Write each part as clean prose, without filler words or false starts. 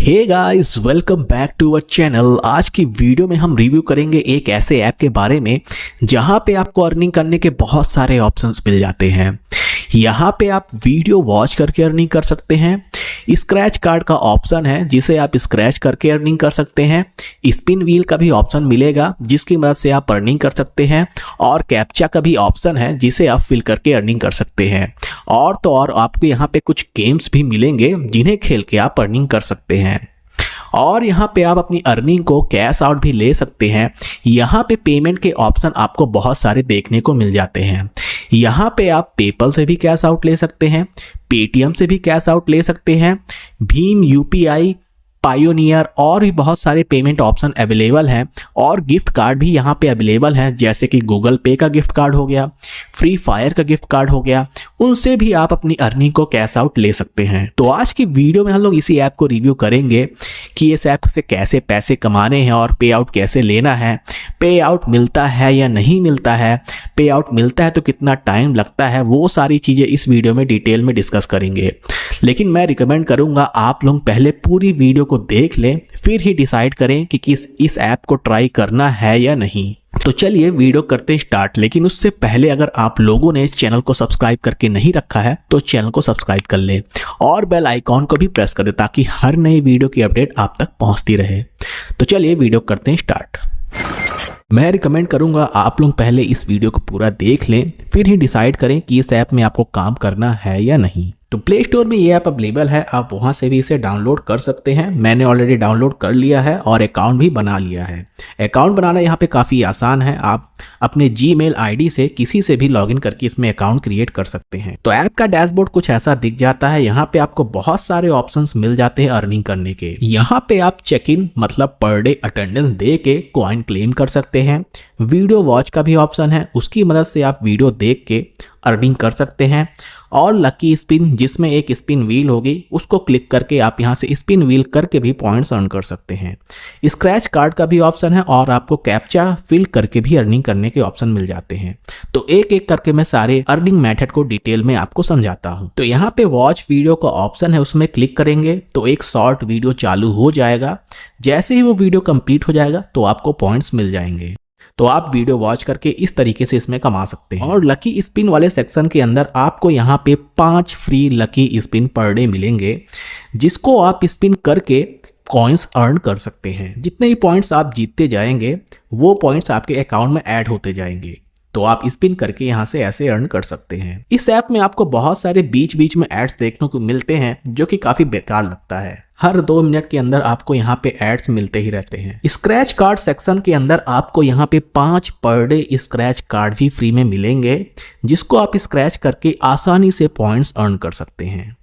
Hey guys, welcome back to our channel. आज की video में हम रिव्यू करेंगे एक ऐसे ऐप के बारे में जहां पे आपको अर्निंग करने के बहुत सारे ऑप्शंस मिल जाते हैं। यहां पे आप वीडियो वॉच करके अर्निंग कर सकते हैं। स्क्रैच कार्ड का ऑप्शन है जिसे आप स्क्रैच करके अर्निंग कर सकते हैं। स्पिन व्हील का भी ऑप्शन मिलेगा जिसकी मदद से आप अर्निंग कर सकते हैं, और कैप्चा का भी ऑप्शन है जिसे आप फिल करके अर्निंग कर सकते हैं। और तो और आपको यहाँ पे कुछ गेम्स भी मिलेंगे जिन्हें खेल के आप अर्निंग कर सकते हैं। और यहाँ पे आप अपनी अर्निंग को कैश आउट भी ले सकते हैं। यहाँ पे पेमेंट के ऑप्शन आपको बहुत सारे देखने को मिल जाते हैं। यहाँ पे आप पेपल से भी कैश आउट ले सकते हैं, पेटीएम से भी कैश आउट ले सकते हैं, भीम, यूपीआई, पायोनियर और भी बहुत सारे पेमेंट ऑप्शन अवेलेबल हैं। और गिफ्ट कार्ड भी यहाँ पे अवेलेबल हैं, जैसे कि गूगल पे का गिफ्ट कार्ड हो गया, फ्री फायर का गिफ्ट कार्ड हो गया। उनसे भी आप अपनी अर्निंग को कैश आउट ले सकते हैं। तो आज की वीडियो में हम लोग इसी ऐप को रिव्यू करेंगे कि इस ऐप से कैसे पैसे कमाने हैं और पे आउट कैसे लेना है, पे आउट मिलता है या नहीं मिलता है, पे आउट मिलता है तो कितना टाइम लगता है, वो सारी चीज़ें इस वीडियो में डिटेल में डिस्कस करेंगे। लेकिन मैं रिकमेंड करूँगा आप लोग पहले पूरी वीडियो को देख लें, फिर ही डिसाइड करें कि इस ऐप को ट्राई करना है या नहीं। तो चलिए वीडियो करते हैं स्टार्ट। लेकिन उससे पहले अगर आप लोगों ने चैनल को सब्सक्राइब करके नहीं रखा है तो चैनल को सब्सक्राइब कर लें और बेल आइकॉन को भी प्रेस कर दें ताकि हर नई वीडियो की अपडेट आप तक पहुंचती रहे। तो चलिए वीडियो करते हैं स्टार्ट। मैं रिकमेंड करूंगा आप लोग पहले इस वीडियो को पूरा देख लें, फिर ही डिसाइड करें कि इस ऐप में आपको काम करना है या नहीं। तो प्ले स्टोर में ये ऐप अवेलेबल है, आप वहां से भी इसे डाउनलोड कर सकते हैं। मैंने ऑलरेडी डाउनलोड कर लिया है और अकाउंट भी बना लिया है। अकाउंट बनाना यहाँ पे काफ़ी आसान है। आप अपने जीमेल आईडी से किसी से भी लॉगिन करके इसमें अकाउंट क्रिएट कर सकते हैं। तो ऐप का डैशबोर्ड कुछ ऐसा दिख जाता है। यहाँ पे आपको बहुत सारे ऑप्शंस मिल जाते हैं अर्निंग करने के। यहाँ पे आप चेक इन मतलब पर डे अटेंडेंस दे के कॉइन क्लेम कर सकते हैं। वीडियो वॉच का भी ऑप्शन है, उसकी मदद से आप वीडियो देख के अर्निंग कर सकते हैं। और लकी स्पिन, जिसमें एक स्पिन व्हील होगी, उसको क्लिक करके आप यहाँ से स्पिन व्हील करके भी पॉइंट्स अर्न कर सकते हैं। स्क्रैच कार्ड का भी ऑप्शन है और आपको कैप्चा फिल करके भी अर्निंग करने के ऑप्शन मिल जाते हैं। तो एक एक करके मैं सारे अर्निंग मेथड को डिटेल में आपको समझाता हूँ। तो यहाँ पे वॉच वीडियो का ऑप्शन है, उसमें क्लिक करेंगे तो एक शॉर्ट वीडियो चालू हो जाएगा। जैसे ही वो वीडियो कंप्लीट हो जाएगा तो आपको पॉइंट्स मिल जाएंगे। तो आप वीडियो वॉच करके इस तरीके से इसमें कमा सकते हैं। और लकी स्पिन वाले सेक्शन के अंदर आपको यहाँ पे 5 free lucky spin per day मिलेंगे, जिसको आप स्पिन करके कॉइन्स अर्न कर सकते हैं। जितने भी पॉइंट्स आप जीतते जाएंगे वो पॉइंट्स आपके अकाउंट में ऐड होते जाएंगे। तो आप स्पिन करके यहाँ से ऐसे अर्न कर सकते हैं। इस ऐप में आपको बहुत सारे बीच बीच में एड्स देखने को मिलते हैं जो कि काफी बेकार लगता है। हर 2 मिनट के अंदर आपको यहाँ पे एड्स मिलते ही रहते हैं। स्क्रैच कार्ड सेक्शन के अंदर आपको यहाँ पे 5 पर डे स्क्रैच कार्ड भी फ्री में मिलेंगे, जिसको आप स्क्रैच करके आसानी से पॉइंट्स अर्न कर सकते हैं।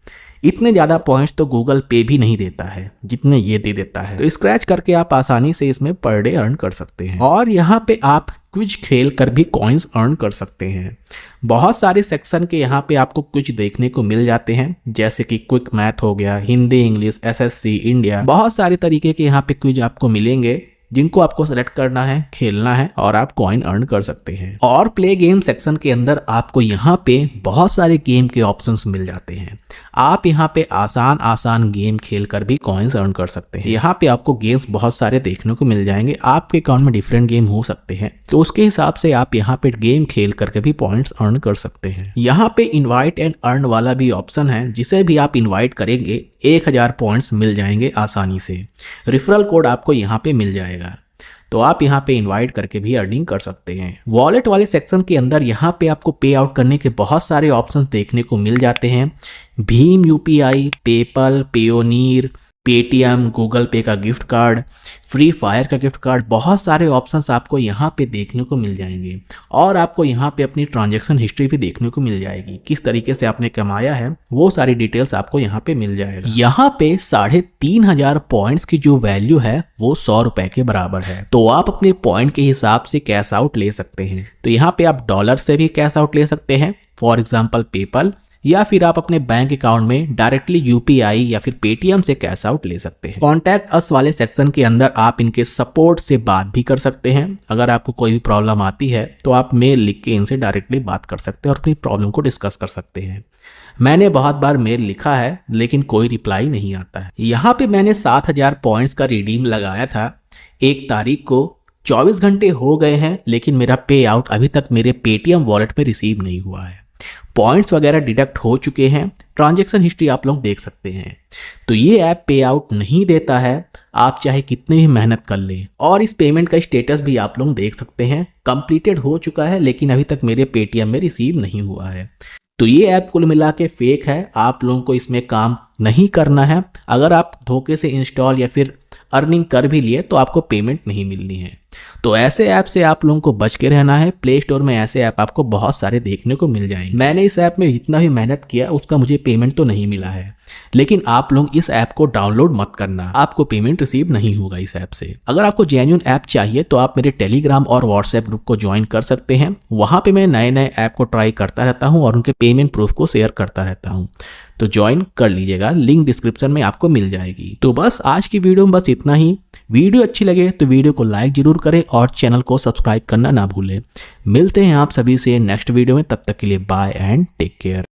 इतने ज़्यादा पॉइंट्स तो गूगल पे भी नहीं देता है जितने ये दे देता है। तो स्क्रैच करके आप आसानी से इसमें पर डे अर्न कर सकते हैं। और यहाँ पे आप क्विज खेल कर भी कॉइन्स अर्न कर सकते हैं। बहुत सारे सेक्शन के यहाँ पे आपको क्विज देखने को मिल जाते हैं, जैसे कि क्विक मैथ हो गया, हिंदी, इंग्लिश, एसएससी, इंडिया। बहुत सारे तरीके के यहाँ पे क्विज आपको मिलेंगे जिनको आपको सेलेक्ट करना है, खेलना है और आप कॉइन अर्न कर सकते हैं। और प्ले गेम सेक्शन के अंदर आपको यहाँ पे बहुत सारे गेम के ऑप्शंस मिल जाते हैं। आप यहाँ पे आसान गेम खेल कर भी कॉइन्स अर्न कर सकते हैं। यहाँ पे आपको गेम्स बहुत सारे देखने को मिल जाएंगे। आपके अकाउंट में डिफरेंट गेम हो सकते हैं, तो उसके हिसाब से आप यहाँ पे गेम खेल करके भी पॉइंट्स अर्न कर सकते हैं। यहाँ पे इन्वाइट एंड अर्न वाला भी ऑप्शन है, जिसे भी आप इन्वाइट करेंगे 1000 पॉइंट्स मिल जाएंगे आसानी से। रेफरल कोड आपको यहाँ पे मिल जाएगा, तो आप यहाँ पे इनवाइट करके भी अर्निंग कर सकते हैं। वॉलेट वाले सेक्शन के अंदर यहाँ पे आपको पे आउट करने के बहुत सारे ऑप्शंस देखने को मिल जाते हैं। Bhim, UPI, PayPal, Payoneer, Paytm, Google पे का गिफ्ट कार्ड, फ्री फायर का गिफ्ट कार्ड, बहुत सारे ऑप्शंस आपको यहाँ पे देखने को मिल जाएंगे। और आपको यहाँ पे अपनी ट्रांजैक्शन हिस्ट्री भी देखने को मिल जाएगी, किस तरीके से आपने कमाया है वो सारी डिटेल्स आपको यहाँ पे मिल जाएगा। यहाँ पे 3500 पॉइंट्स की जो वैल्यू है वो 100 रुपए के बराबर है। तो आप अपने पॉइंट के हिसाब से कैश आउट ले सकते हैं। तो यहाँ पे आप डॉलर से भी कैश आउट ले सकते हैं, फॉर एग्जाम्पल पेपल, या फिर आप अपने बैंक अकाउंट में डायरेक्टली यूपीआई या फिर पेटीएम से कैश आउट ले सकते हैं। कॉन्टैक्ट अस वाले सेक्शन के अंदर आप इनके सपोर्ट से बात भी कर सकते हैं। अगर आपको कोई भी प्रॉब्लम आती है तो आप मेल लिख के इनसे डायरेक्टली बात कर सकते हैं और अपनी प्रॉब्लम को डिस्कस कर सकते हैं। मैंने बहुत बार मेल लिखा है लेकिन कोई रिप्लाई नहीं आता है। यहाँ पे मैंने 7000 पॉइंट्स का रिडीम लगाया था 1 तारीख को। 24 घंटे हो गए हैं लेकिन मेरा पे आउट अभी तक मेरे पेटीएम वॉलेट में रिसीव नहीं हुआ है। पॉइंट्स वगैरह डिडक्ट हो चुके हैं, ट्रांजैक्शन हिस्ट्री आप लोग देख सकते हैं। तो ये ऐप पे आउट नहीं देता है, आप चाहे कितनी भी मेहनत कर लें। और इस पेमेंट का स्टेटस भी आप लोग देख सकते हैं, कंप्लीटेड हो चुका है लेकिन अभी तक मेरे पेटीएम में रिसीव नहीं हुआ है। तो ये ऐप कुल मिला के फेक है, आप लोगों को इसमें काम नहीं करना है। अगर आप धोखे से इंस्टॉल या फिर अर्निंग कर भी लिए तो आपको पेमेंट नहीं मिलनी है। तो ऐसे ऐप से आप लोगों को बच के रहना है। प्ले स्टोर में ऐसे ऐप आपको बहुत सारे देखने को मिल जाएंगे। मैंने इस ऐप में जितना भी मेहनत किया उसका मुझे पेमेंट तो नहीं मिला है, लेकिन आप लोग इस ऐप को डाउनलोड मत करना, आपको पेमेंट रिसीव नहीं होगा इस ऐप से। अगर आपको जेन्युइन ऐप चाहिए तो आप मेरे टेलीग्राम और व्हाट्सएप ग्रुप को ज्वाइन कर सकते हैं। वहां पे मैं नए नए ऐप को ट्राई करता रहता हूं और उनके पेमेंट प्रूफ को शेयर करता रहता हूं, तो ज्वाइन कर लीजिएगा, लिंक डिस्क्रिप्शन में आपको मिल जाएगी। तो बस आज की वीडियो में बस इतना ही। वीडियो अच्छी लगे तो वीडियो को लाइक जरूर करें और चैनल को सब्सक्राइब करना ना भूलें। मिलते हैं आप सभी से नेक्स्ट वीडियो में, तब तक के लिए बाय एंड टेक केयर।